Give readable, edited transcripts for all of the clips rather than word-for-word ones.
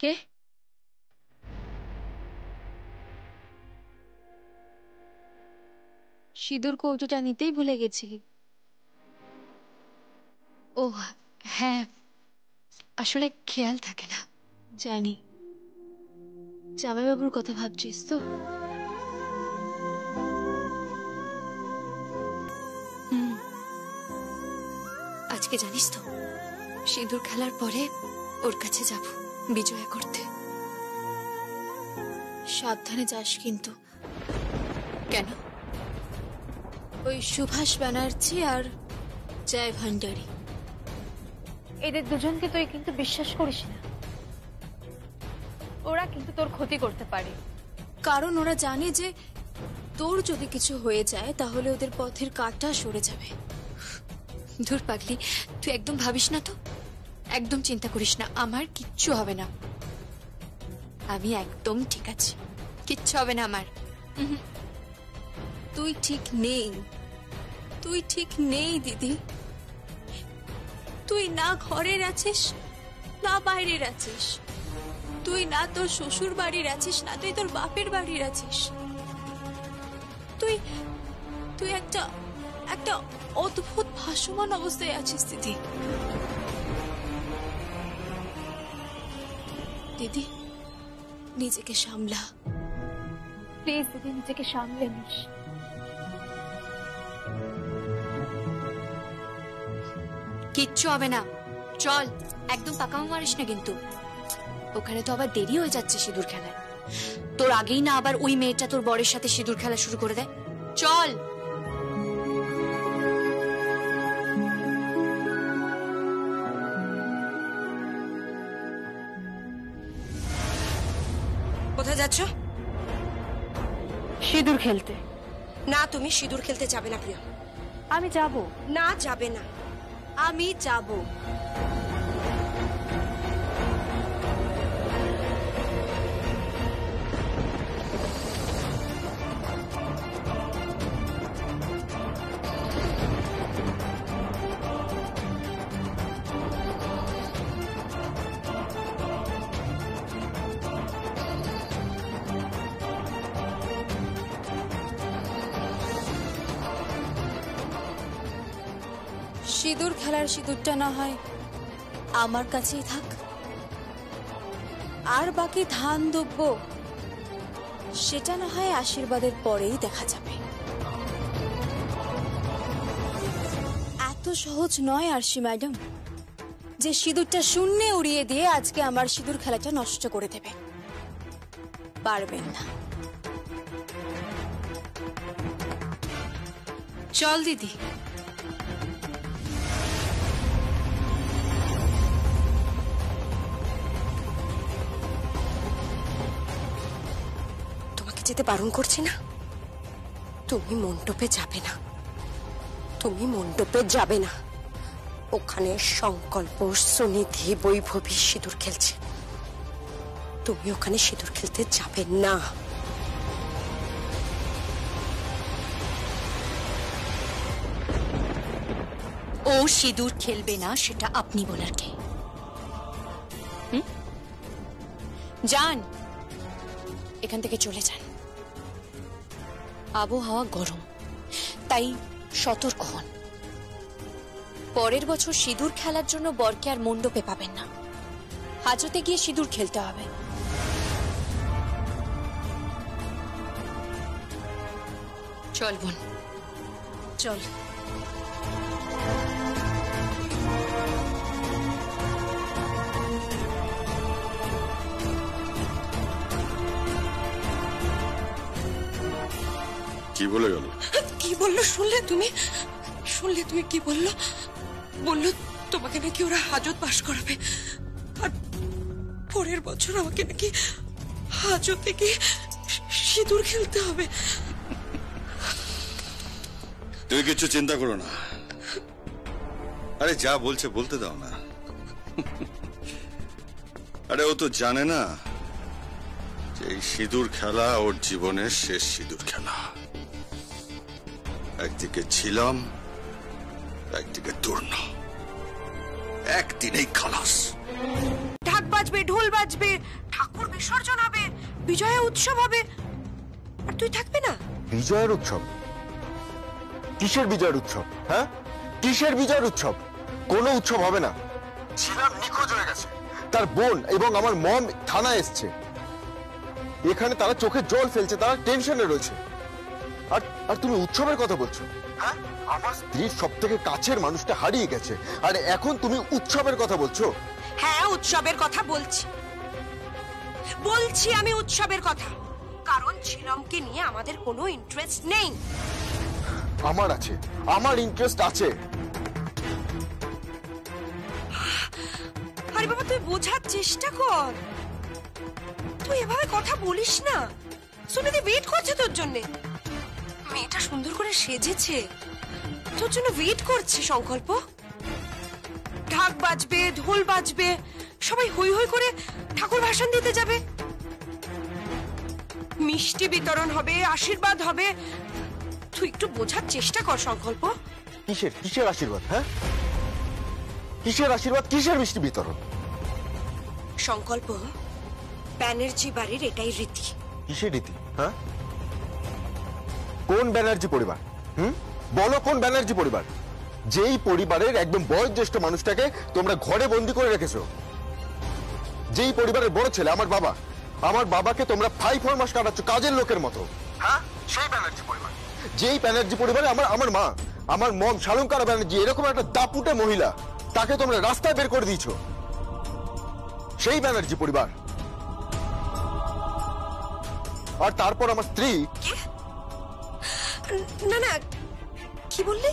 কে? সিঁদুর কৌটোটা নিতেই ভুলে গেছি। ও হ্যাঁ, আসলে খেয়াল থাকে না। জানি। জামাইবাবুর কথা ভাবছিস তো? হুম। আজকে জানিস তো, সিঁদুর খেলার পরে ওর কাছে যাব বিজয়া করতে। সাবধানে যাস কিন্তু। কেন? ওই সুভাষ ব্যানার্জি আর জয় ভান্ডারী, এদের দুজনকে তুই কিন্তু বিশ্বাস করিস না। ওরা কিন্তু তোর ক্ষতি করতে পারে, কারণ ওরা জানে যে তোর যদি কিছু হয়ে যায় তাহলে ওদের পথের কাঁটা সরে যাবে। ধুর পাগলি, তুই একদম ভাবিস না তো, একদম চিন্তা করিস না, আমার কিচ্ছু হবে না। আমি একদম ঠিক আছি, কিচ্ছু হবে না আমার। তুই ঠিক নেই, তুই ঠিক নেই দিদি। তুই না ঘরের আছিস না বাইরের আছিস, তুই না তোর শ্বশুর বাড়ির আছিস না তুই তোর বাপের বাড়ির আছিস। তুই তুই একটা একটা অদ্ভুত ভাসমান অবস্থায় আছিস দিদি। দিদি নিজেকে সামলা, প্লিজ দিদি, নিজেকে সামলে নিস। কিচ্ছু হবে না, চল। একদম পাকামো মারিস না কিন্তু, ওখানে তো আবার দেরি হয়ে যাচ্ছে সিঁদুর খেলায়। তোর আগেই না আবার ওই মেয়েটা তোর বরের সাথে সিঁদুর খেলা শুরু করে দেয়। চল। কোথায় যাচ্ছ? সিঁদুর খেলতে। না, তুমি সিঁদুর খেলতে যাবে না প্রিয়া। আমি যাব না, যাবে না। আমি যাব। সিঁদুর খেলার সিঁদুরটা না হয় আমার কাছেই থাক, আর বাকি ধান দুব্ব সেটা না হয় আশীর্বাদের পরেই দেখা যাবে। এত সহজ নয় আরশি ম্যাডাম যে সিঁদুরটা শূন্যে উড়িয়ে দিয়ে আজকে আমার সিঁদুর খেলাটা নষ্ট করে দেবে। পারবেন না। চল দিদি। যেতে বারণ করছি না, তুমি মণ্ডপে যাবে না, তুমি মণ্ডপে যাবে না। ওখানে সংকল্প, সুনিধি, বৈভবী সিঁদুর খেলছে, তুমি ওখানে সিঁদুর খেলতে যাবে না। ও সিঁদুর খেলবে না সেটা আপনি বলার কে? যান, এখান থেকে চলে যান। আবহাওয়া গরম, তাই সতর্ক হন। পরের বছর সিঁদুর খেলার জন্য বরকে আর মণ্ডপে পাবেন না, হাজতে গিয়ে সিঁদুর খেলতে হবে। চল বোন, চল। কি বলে গেল? কি বললো শুনলে তুমি? শুনলে তুমি কি বললো? বললো তোমাকে নাকি ওরা হাজত পাশ করাবে, আর পরের বছর আমাকে নাকি হাজতে গিয়ে সিঁদুর খেলতে হবে। তুমি কিছু চিন্তা করো না, আরে যা বলছে বলতে দাও না। আরে ও তো জানে না যে এই সিঁদুর খেলা ওর জীবনের শেষ সিঁদুর খেলা। একদিকে ছিলাম, একদিকে দূর্ণ, একদিনেই খালাস। ঢাকবাজ বাজবে, ঢোল বাজবে, ঠাকুর বিসর্জন হবে, বিজয়া উৎসব হবে, আর তুই থাকবি না? বিজয়ের উৎসব? কিসের বিজয়ের উৎসব? হ্যাঁ, কিসের বিজয়ের উৎসব? কোনো উৎসব হবে না। ঝিলাম নিখোঁজ হয়ে গেছে, তার বোন এবং আমার মম থানায় এসছে। এখানে তারা চোখে জল ফেলছে, তারা টেনশনে রয়েছে। আর আর তুমি উৎসবের কথা বলছো? হ্যাঁ, আমার স্ত্রীর সব থেকে কাছের মানুষটা হারিয়ে গেছে, আর এখন তুমি উৎসবের কথা বলছো? হ্যাঁ, উৎসবের কথা বলছি, আমি উৎসবের কথা। কারণ ঝিলমকে নিয়ে আমাদের কোনো ইন্টারেস্ট নেই। আমার আছে, আমার ইন্টারেস্ট আছে। আরে বাবা, তুই বোঝার চেষ্টা কর। তুই এভাবে কথা বলিস না। সুনিধি ওয়েট করছে তোর জন্য। মেয়েটা সুন্দর করে সেজেছে, তোর জন্য ওয়েট করছে। সংকল্প, ঢাক বাজবে, ঢোল বাজবে, সবাই হই হই করে ঠাকুর ভাষণ দিতে যাবে, মিষ্টি বিতরণ হবে, আশীর্বাদ হবে। তুই একটু বোঝার চেষ্টা কর সংকল্প। কিসের কিসের আশীর্বাদ? হ্যাঁ, কিসের আশীর্বাদ, কিসের মিষ্টি বিতরণ? সংকল্প, ব্যানার্জি বাড়ির এটাই রীতি। কিসের রীতি? হ্যাঁ, কোন ব্যানার্জি পরিবার? বলো, কোন ব্যানার্জি পরিবার? যেই পরিবারের একদম বয়োজ্যেষ্ঠ মানুষটাকে তোমরা ঘরে বন্দি করে রেখেছো, যেই পরিবারের বড় ছেলে আমার বাবা, আমার বাবাকে তোমরা 5-4 মাস কাটাচ্ছ কাজের লোকের মতো। হ্যাঁ, সেই ব্যানার্জি পরিবার। যেই ব্যানার্জি পরিবারে আমার মা, আমার মম শালঙ্কারা ব্যানার্জি এরকম একটা দাপুটে মহিলা, তাকে তোমরা রাস্তায় বের করে দিয়েছো। সেই ব্যানার্জি পরিবার। আর তারপর আমার স্ত্রী। না না, কি বললি?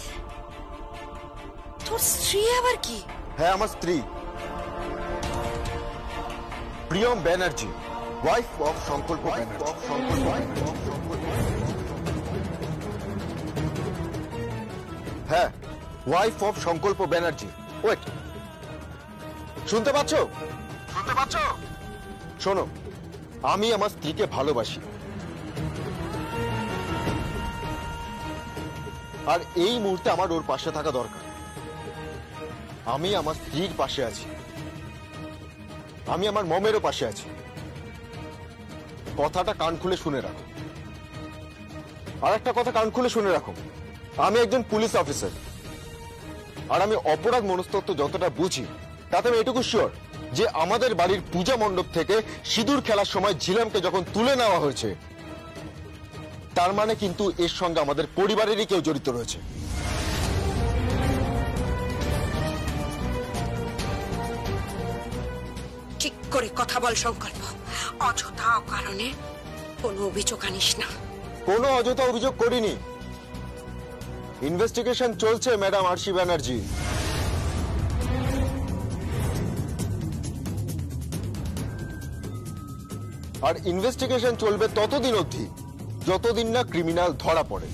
তোর স্ত্রী আবার কি? হ্যাঁ, আমার স্ত্রী প্রিয়ম ব্যানার্জি, ওয়াইফ অফ সংকল্প ব্যানার্জি। হ্যাঁ, ওয়াইফ অফ সংকল্প ব্যানার্জি। ওয়েট, শুনতে পাচ্ছ? শুনতে পাচ্ছ? শোনো, আমি আমার স্ত্রীকে ভালোবাসি, আর এই মুহূর্তে আমার ওর পাশে থাকা দরকার। আমি আমার স্ত্রীর পাশে আছি, আমি আমার মমেরও পাশে আছি। কথাটা কান খুলে শুনে রাখো। আর একটা কথা কান খুলে শুনে রাখো, আমি একজন পুলিশ অফিসার, আর আমি অপরাধ মনস্তত্ত্ব যতটা বুঝি তাতে আমি এটুকু শিওর যে আমাদের বাড়ির পূজা মণ্ডপ থেকে সিঁদুর খেলার সময় ঝিলামকে যখন তুলে নেওয়া হয়েছে, তার মানে কিন্তু এর সঙ্গে আমাদের পরিবারেরই কেউ জড়িত রয়েছে। ঠিক করে কথা বল সংকল্প, অযথা কারণে কোনো অভিযোগ আনিস না। কোনো অযথা অভিযোগ করিনি, ইনভেস্টিগেশন চলছে ম্যাডাম আরশি ব্যানার্জি। আর ইনভেস্টিগেশন চলবে ততদিন অবধি যতদিন না ক্রিমিনাল ধরা পড়ে।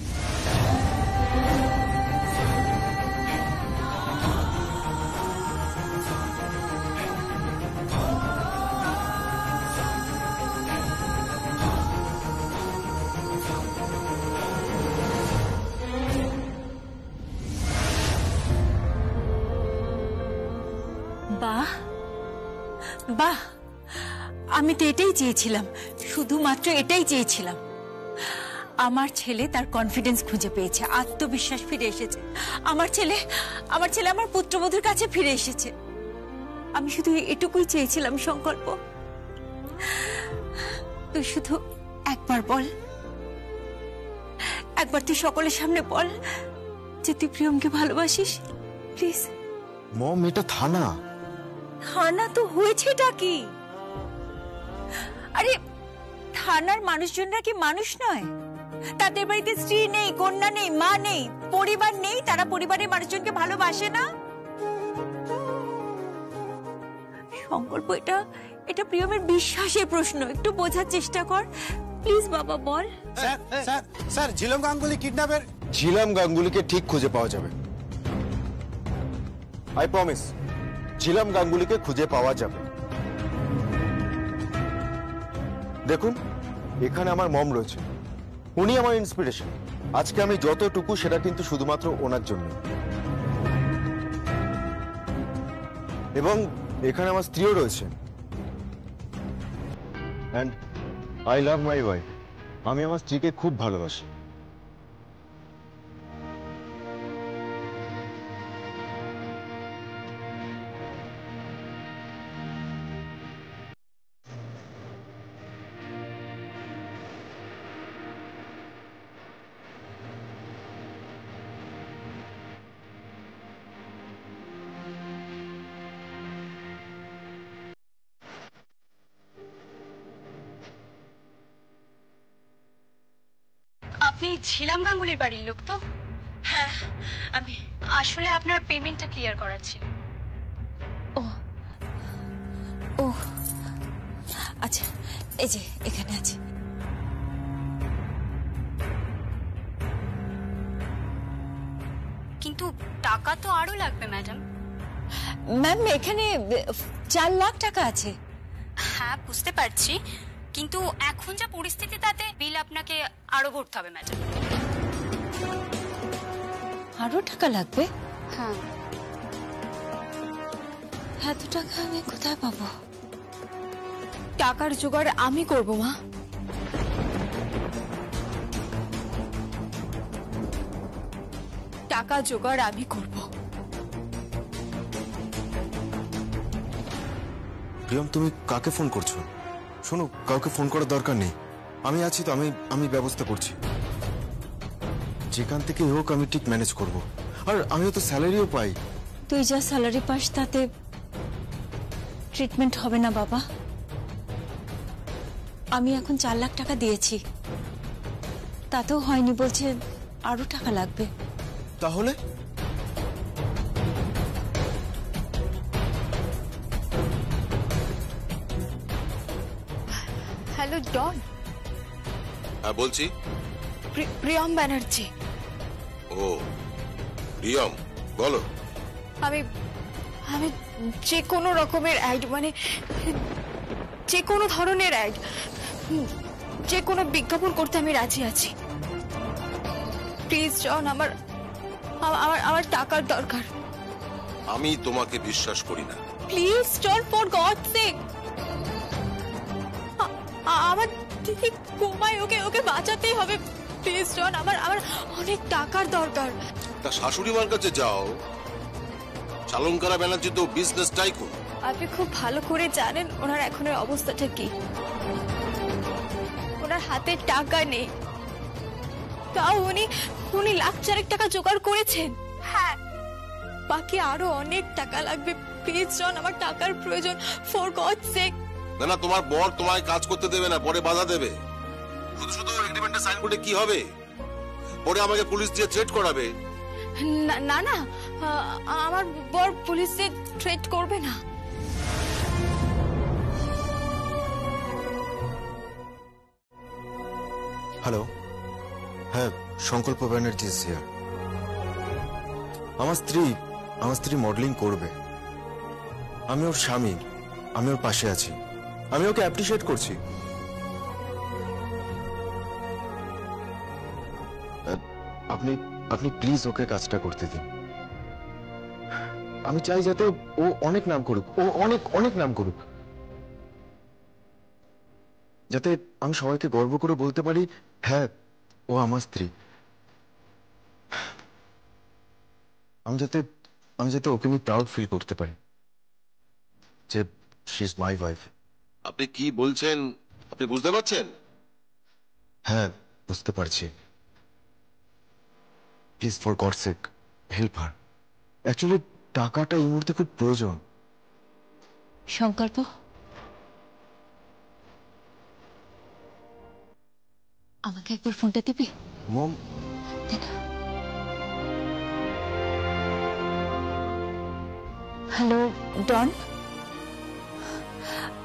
বাহ বাহ, আমি তো এটাই চেয়েছিলাম, শুধুমাত্র এটাই চেয়েছিলাম। আমার ছেলে তার কনফিডেন্স খুঁজে পেয়েছে, আত্মবিশ্বাস ফিরে এসেছে। আমার ছেলে আমার পুত্রবধূর কাছে ফিরে এসেছে। আমি শুধু এটুকুই চেয়েছিলাম সংকল্প। তুই শুধু একবার বল, একবার তুই সকলের সামনে বল যে তুই প্রিয়মকে ভালোবাসিস, প্লিজ। মম, এটা থানা। থানা তো হয়েছেটা কি? আরে থানার মানুষজনরা কি মানুষ নয়? তাদের বাড়িতে স্ত্রী নেই, কন্যা নেই, মা নেই, পরিবার নেই? তারা পরিবারের মানুষজনকে ভালোবাসে না? সংকল্প, এটা প্রিয়মের বিশ্বাসের প্রশ্ন, একটু বোঝার চেষ্টা কর প্লিজ। বাবা বল। স্যার ঝিলম গাঙ্গুলি কিডন্যাপের। ঝিলাম গাঙ্গুলিকে ঠিক খুঁজে পাওয়া যাবে, আই প্রমিস। ঝিলাম গাঙ্গুলিকে খুঁজে পাওয়া যাবে। দেখুন, এখানে আমার মম রয়েছে, উনি আমার ইন্সপিরেশন। আজকে আমি যতটুকু সেটা কিন্তু শুধুমাত্র ওনার জন্য। এবং এখানে আমার স্ত্রীও রয়েছে, and I love my wife. আমি আমার স্ত্রীকে খুব ভালোবাসি। আপনি ঝিলাম গাঙ্গুলির বাড়ির লোক তো? হ্যাঁ, আমি আসলে আপনার পেমেন্টটা ক্লিয়ার করার ছিল। ও আচ্ছা, এই যে এখানে আছে। কিন্তু টাকা তো আরো লাগবে ম্যাডাম। ম্যাম, এখানে 4 লাখ টাকা আছে। হ্যাঁ, বুঝতে পারছি, কিন্তু এখন যা পরিস্থিতি তাতে বিল আপনাকে আরো ভরতে হবে ম্যাডাম। আরো টাকা লাগবে? হ্যাঁ। এত টাকা আমি কোথায় পাবো? টাকার জোগাড় আমি করব মা। টাকা জোগাড় আমি করব। প্রিয়ম, তুমি কাকে ফোন করছো? শোনো, কাউকে ফোন করার দরকার নেই। আমি আছি তো, আমি ব্যবস্থা করছি। যেখান থেকে হোক আমি ঠিক ম্যানেজ করব। আর আমিও তো স্যালারিও পাই। তুই যা স্যালারি পাস তাতে ট্রিটমেন্ট হবে না বাবা। আমি এখন 4 লাখ টাকা দিয়েছি, তাতেও হয়নি, বলছে আরো টাকা লাগবে। তাহলে হ্যালো ডন। হ্যাঁ বলছি। প্রিয়ম ব্যানার্জি। ও প্রিয়ম, বলো। আমি আমি যে কোনো রকমের অ্যাড, মানে যে কোনো ধরনের অ্যাড, যে কোনো বিজ্ঞাপন করতে আমি রাজি আছি। প্লিজ জন, আমার আমার আমার টাকার দরকার। আমি তোমাকে বিশ্বাস করি না। Please John, for God sake. আমার দিদি ঘুমায়, ওকে বাঁচাতেই হবে। প্লিজ জন, আমার অনেক টাকার দরকার। তা শাশুড়ি মার কাছে যাও। শালঙ্কারা ব্যানার্জি তো বিজনেস টাইকুন। আপনি খুব ভালো করে জানেন ওনার এখনের অবস্থাটা কি। ওনার হাতে টাকা নেই, তাও উনি লাখ 4 টাকা জোগাড় করেছেন। হ্যাঁ, বাকি আরো অনেক টাকা লাগবে। প্লিজ জন, আমার টাকার প্রয়োজন, ফর গড সেক। না, তোমার বর তোমায় কাজ করতে দেবে না, পরে বাধা দেবে। শুধু শুধু এগ্রিমেন্টের সাইন করতে কি হবে? পরে আমাকে পুলিশ দিয়ে থ্রেট করাবে। না না, আমার বর পুলিশে থ্রেট করবে না। হ্যালো, হ্যাঁ, সংকল্প ব্যানার্জি হিয়ার। আমার স্ত্রী মডেলিং করবে। আমি ওর স্বামী, আমি ওর পাশে আছি, আমি ওকে অ্যাপ্রিশিয়েট করছি। আপনি প্লিজ ওকে কাজটা করতে দিন। আমি চাই যাতে ও অনেক নাম করুক, ও অনেক নাম করুক, যাতে আমি সবাইকে গর্ব করে বলতে পারি, হ্যাঁ, ও আমার স্ত্রী। আমি যাতে ওকে আমি প্রাউড ফিল করতে পারি যে শি ইজ মাই ওয়াইফ। আপনি কি বলছেন আপনি বুঝতে পারছেন? হ্যাঁ, বুঝতে পারছি। Please, for God sec, help her. Actually টাকাটা এই মুহূর্তে খুব প্রয়োজন। সংকল্প, আমাকে একবার ফোনটা দিবি? মম, হ্যালো ডন,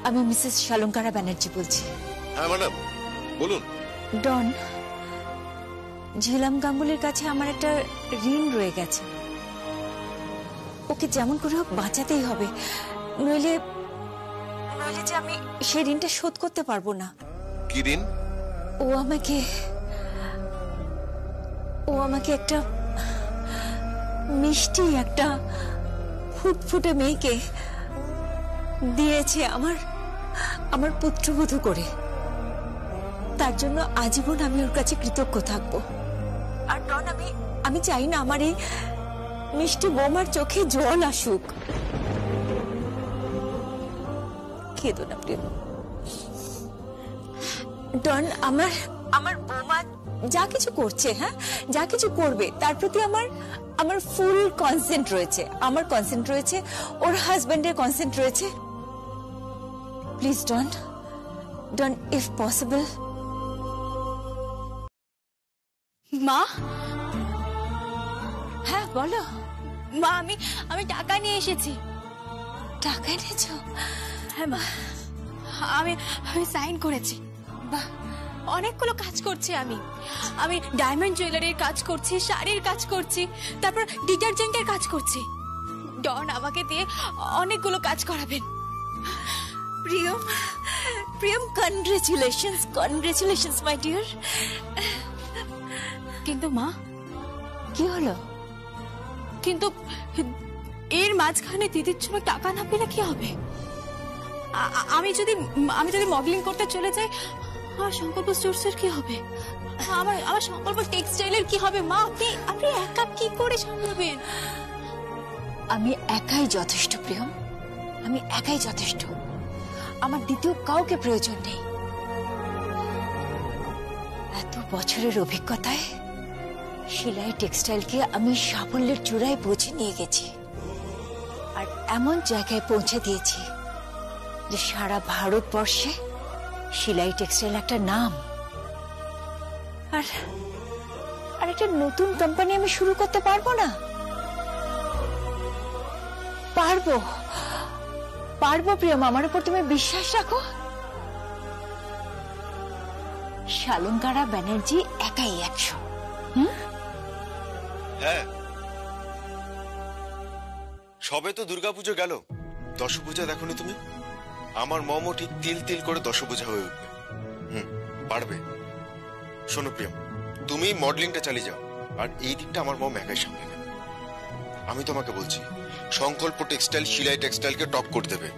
আমি মিসেস শালঙ্কারা ব্যানার্জি বলছি। হ্যাঁ ম্যাডাম, বলুন। ডন, ঝিলাম গাঙ্গুলির কাছে আমার একটা ঋণ রয়ে গেছে, ওকে যেমন করে হোক বাঁচাতেই হবে, নইলে যে আমি সেই ঋণটা শোধ করতে পারবো না। কি ঋণ? ও আমাকে একটা মিষ্টি, একটা ফুটফুটে মেয়েকে দিয়েছে। আমার পুত্রবধূ করে। তার জন্য আজীবন আমি ওর কাছে কৃতজ্ঞ থাকবো। আর ডন, আমি চাই না আমার এই মিষ্টি বৌমার চোখে জল আসুক। কেঁদো না প্রিয়। ডন, আমার বৌমা যা কিছু করছে, হ্যাঁ যা কিছু করবে, তার প্রতি আমার ফুল কনসেন্ট রয়েছে। আমার কনসেন্ট রয়েছে, ওর হাজবেন্ডের কনসেন্ট রয়েছে। Please Don if possible. মা, হ্যাঁ বলো। মা আমি টাকা নিয়ে এসেছি। টাকা এনেছো? হ্যাঁ মা, আমি সাইন করেছি। বাহ, অনেকগুলো কাজ করছি আমি ডায়মন্ড জুয়েলারির কাজ করছি, শাড়ির কাজ করছি, তারপর ডিটারজেন্টের কাজ করছি। ডন আমাকে দিয়ে অনেকগুলো কাজ করাবেন। Priyam congratulations my dear. কিন্তু মা, কি হলো? কিন্তু এর মাঝখানে দিদির জন্য টাকা না পেলে কি হবে? আমি যদি মডেলিং করতে চলে যাই, আমার সংকল্প স্টোরসের কি হবে? আমার সংকল্প টেক্সটাইলের কি হবে? মা, আপনি একা কি করে সামলাবেন? আমি একাই যথেষ্ট প্রিয়ম, আমি একাই যথেষ্ট। আমার দ্বিতীয় কাউকে প্রয়োজন নেই। এত বছরের অভিজ্ঞতায় সেলাই টেক্সটাইলকে আমি সাফল্যের চূড়ায় পৌঁছে নিয়ে গেছি, আর এমন জায়গায় পৌঁছে দিয়েছি যে সারা ভারতবর্ষে সেলাই টেক্সটাইল একটা নাম। আর একটা নতুন কোম্পানি আমি শুরু করতে পারবো না? পারবো প্রিয়ম, আমার উপর তুমি বিশ্বাস রাখো। শালঙ্কারা ব্যানার্জি একাই 100। হ্যাঁ, সবে তো দুর্গাপুজো গেল, দশপূজা দেখোনি তুমি? আমার মমও ঠিক তিল তিল করে দশপূজা হয়ে উঠবে। পারবে। শোনো প্রিয়ম, তুমি মডেলিংটা চালিয়ে যাও, আর এই দিকটা আমার মম একাই সামলে নেবে। আমি তোমাকে বলছি, সংকল্প টেক্সটাইল সেলাই টেক্সটাইলকে টপ করে দেবে।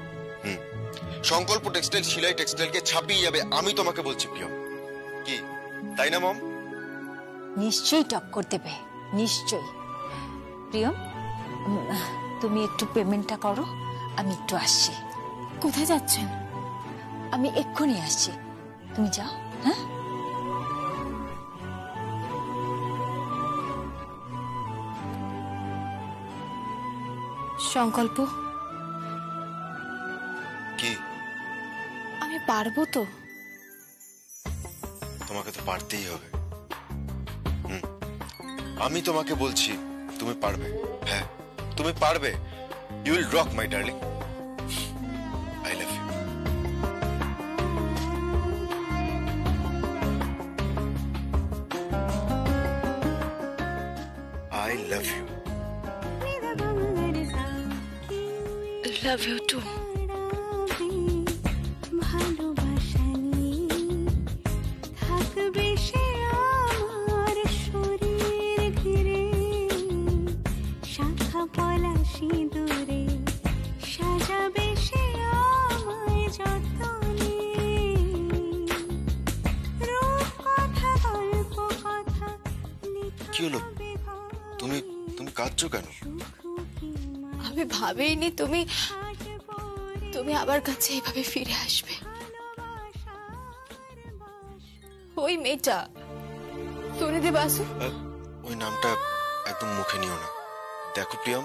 সংকল্প টেক্সটাইল সেলাই টেক্সটাইলকে ছাপিয়ে যাবে, আমি তোমাকে বলছি প্রিয়ম। কি তাই না মম? নিশ্চয়ই টক্কর দেবে, নিশ্চয়ই। প্রিয়ম, তুমি একটু পেমেন্টটা করো, আমি একটু আসছি। কোথায় যাচ্ছেন? আমি এক্ষুনি আসছি, তুমি যাও। হ্যাঁ, সংকল্প, কি আমি পারবো তো? তোমাকে তো পারতেই হবে। আমি তোমাকে বলছি, তুমি পারবে। হ্যাঁ, তুমি পারবে। You will rock my darling. I love you. I love you. Love you too. কি হলো? তুমি কাঁদছো কেন? আমি ভাবিনি তুমি আবার কাছে এইভাবে ফিরে আসবে। ওই মেয়েটা সুনিধি বাসু, ওই নামটা একদম মুখে নিও না। দেখো প্রিয়ম,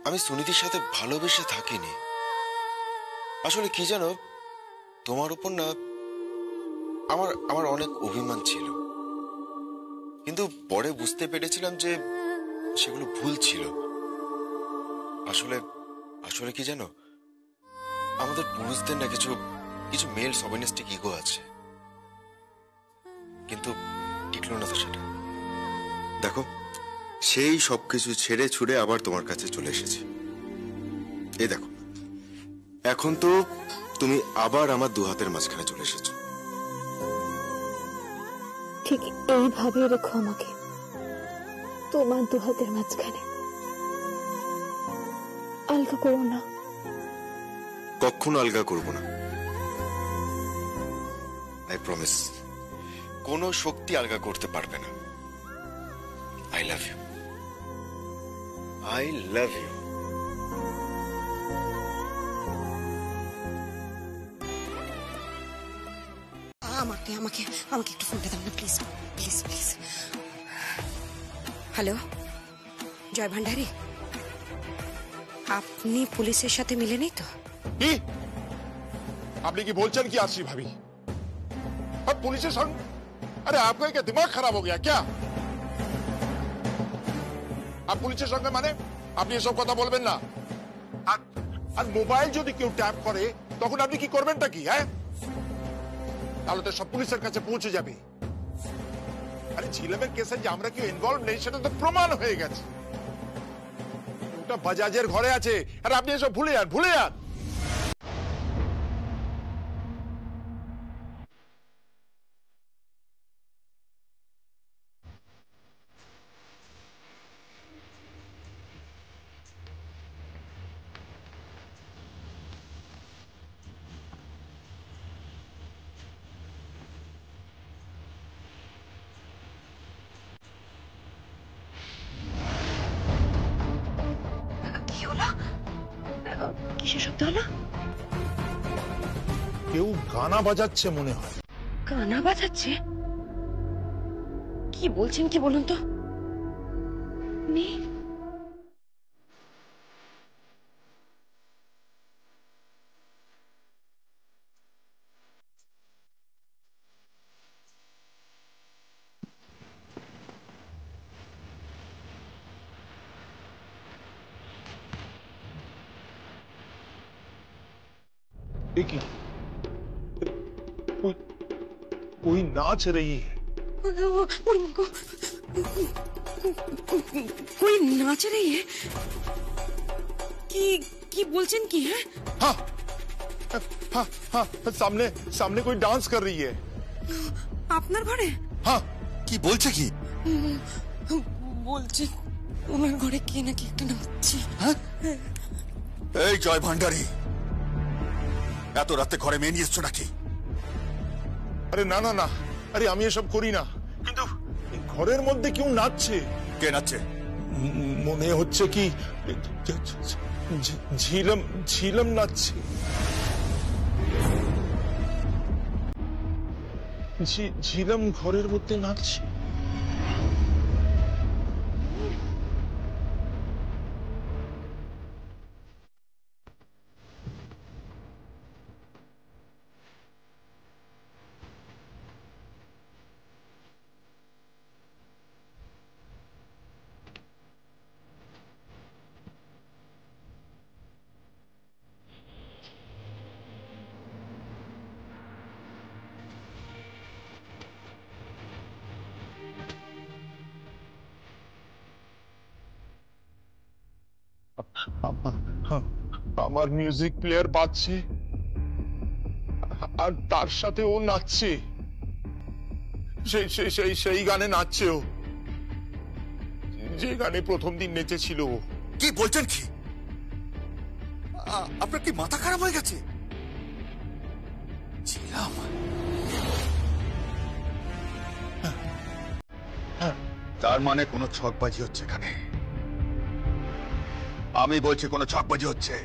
আমি সুনিধির সাথে ভালোবেসে থাকিনি। আসলে কি জানো, তোমার উপর না আমার অনেক অভিমান ছিল, কিন্তু পরে বুঝতে পেরেছিলাম যে সেগুলো ভুল ছিল। আসলে কি জানো, আমাদের পুরুষদের না কিছু মেল সবেনিস্টিক ইগো আছে, কিন্তু টিকলো না তো সেটা। দেখো, সেই সবকিছু ছেড়ে ছুড়ে আবার তোমার কাছে চলে এসেছি। এই দেখো, এখন তো তুমি আবার আমার দু হাতের মাঝখানে চলে এসেছো। ঠিক এইভাবে রেখো আমাকে তোমার দু হাতের মাঝখানে, আলগা করো না। কখনো আলগা করব না, আই প্রমিস। কোনো শক্তি আলগা করতে পারবে না। I love you, I love you. আমাকে আমাকে আমাকে একটু ফোনটা দাও না please, please please. Hello, Joy Bhandari, আপনি পুলিশের সাথে মিলেনি তো? কি আপনি কি বলছেন কি आरसी भाभी? अब पुलिस से संग, अरे आपका क्या दिमाग खराब हो गया क्या? आप पुलिस से संग মানে আপনি এসব কথা বলবেন না। আর মোবাইল যদি কেউ ট্যাপ করে তখন আপনি কি করবেনটা কি? হ্যাঁ, তাহলে তো সব পুলিশের কাছে পৌঁছে যাবে। আরে ঝিলামের কেসে যে আমরা কেউ ইনভলভ নেই সেটা তো প্রমাণ হয়ে গেছে। ওটা বাজাজের ঘরে আছে, আর আপনি এসব ভুলে যান, ভুলে যান। কি হলো? কিসের শব্দ হলো? কেউ গানা বাজাচ্ছে মনে হয়। গানা বাজাচ্ছে? কি বলছেন কি বলুন তো? নেই। देखिए कोई कोई नाच रही है। कोई नाच रही है? কি বলছেন কি? হ্যাঁ हाँ हाँ हाँ, सामने सामने कोई डांस कर रही है। আপনার ঘরে? हाँ, কি বলছে কি? বলছে ওনার ঘরে কে নাকি একটা নাচছে। এই জয় ভান্ডারী, এত রাতে ঘরে মেয়ে নিয়ে এসছো নাকি? अरे ना ना ना, अरे আমি এসব করি না, কিন্তু ঘরের মধ্যে কেউ নাচছে। কে নাচছে? মনে হচ্ছে কি ঝিলম ঝিলম নাচছে। ঝিলম ঘরের মধ্যে নাচছে। আমার মিউজিক প্লেয়ার বাজছে আর তার সাথে ও নাচছে। সেই গানে নাচছে ও, যে গানে প্রথম দিন নেচেছিল ও। কি বলছেন কি? আপনার কি মাথা খারাপ হয়ে গেছে? ছিলাম তার মানে কোনো ছকবাজি হচ্ছে এখানে। আমি বলছি কোনো ছকবাজি হচ্ছে।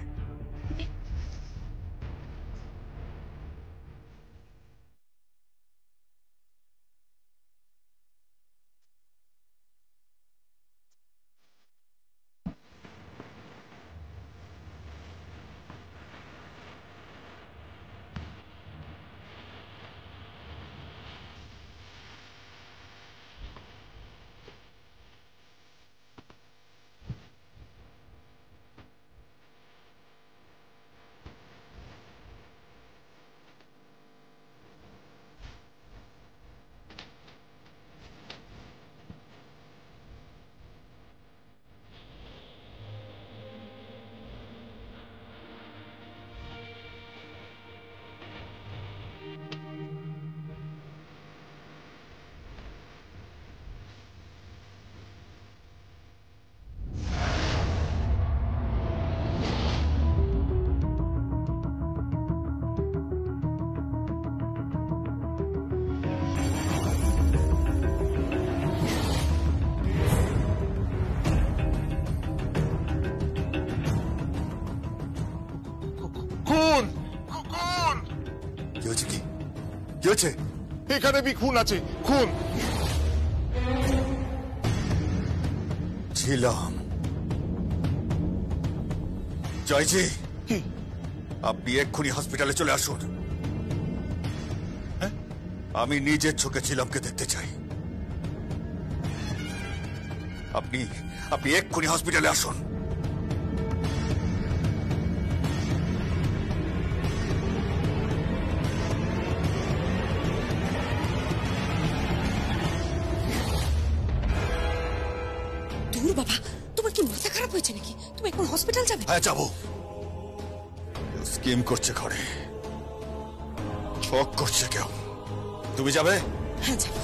হয়েছে কি কি হয়েছে? এখানে বি খুন আছে, খুন। ছিলাম জয়জি, কি? আপনি এক্ষুনি হসপিটালে চলে আসুন। আমি নিজের চোখে ছিলামকে দেখতে চাই। আপনি আপনি এক্ষুনি হসপিটালে আসুন। দূর বাবা, তোমার কি মাথা খারাপ হয়েছে নাকি? তুমি এখন হসপিটাল যাবে? হ্যাঁ যাবো। স্কিম করছে ঘরে, ছক করছে কেউ। তুমি যাবে? হ্যাঁ যাবো।